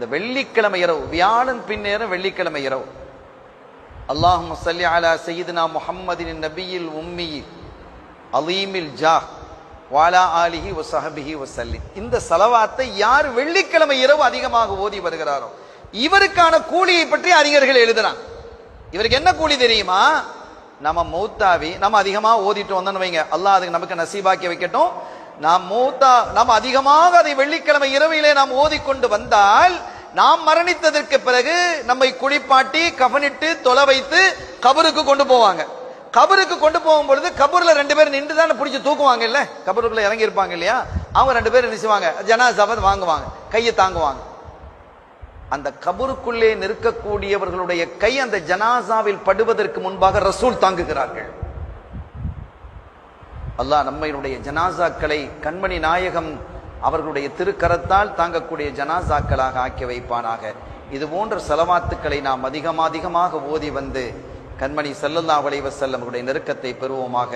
இந்த வெள்ளிக்கிழமை இரவு, வியாழன் பின்னேரம் வெள்ளிக்கிழமை இரவு, அல்லாஹும்ம ஸல்லி அலா சய்யிதினா முஹம்மதின் நபியில் உம்மி அலீமில் ஜாஹ் வாலா ஆலிஹி வஸஹபிஹி வஸல்லிம். இந்த ஸலவாத்தை யார் வெள்ளிக்கிழமை இரவு அதிகமாக ஓதி வருகிறாரோ இவருக்கான கூலியை பற்றி அறிஞர்கள் எழுதுறாங்க. இவருக்கு என்ன கூலி தெரியுமா? நம்ம மௌத்தாவி நம்ம அதிகமா ஓதிட்டு வந்தோம்னு வைங்க, அல்லாஹ் அதுக்கு நமக்கு நசீபாக்கி வைக்கட்டும். நாம் அதிகமாக அதை வெள்ளிக்கிழமை இரவிலே நாம் ஓதிக்கொண்டு வந்தால், நாம் மரணித்ததற்கு பிறகு நம்மை குளிப்பாட்டி கஃனிட்டு தொலை வைத்து கபருக்கு கொண்டு போவாங்க. கபருக்கு கொண்டு போகும் பொழுது கபூர்ல 2 பேர் நின்று தானே பிடிச்சி தூக்குவாங்க இல்ல, கபருக்குள்ள இறங்கி இருப்பாங்க இல்லையா, அவங்க 2 பேர் நினைச்சுவாங்க, ஜனாசாவை வாங்குவாங்க, கையை தாங்குவாங்க. அந்த கபருக்குள்ளே நிற்கக்கூடியவர்களுடைய கை அந்த ஜனாசாவில் படுவதற்கு முன்பாக ரசூல் தாங்குகிறார்கள். அல்லாஹ் நம்மளுடைய ஜனாசாக்களை கண்மணி நாயகம் அவர்களுடைய திருக்கரத்தால் தாங்கக்கூடிய ஜனாசாக்களாக ஆக்கி வைப்பானாக. இது போன்ற ஸலவாத்துக்களை நாம் அதிகமாக ஓதி வந்து கண்மணி ஸல்லல்லாஹு அலைஹி வஸல்லம் அவருடைய நெருக்கத்தை பெறுவோமாக.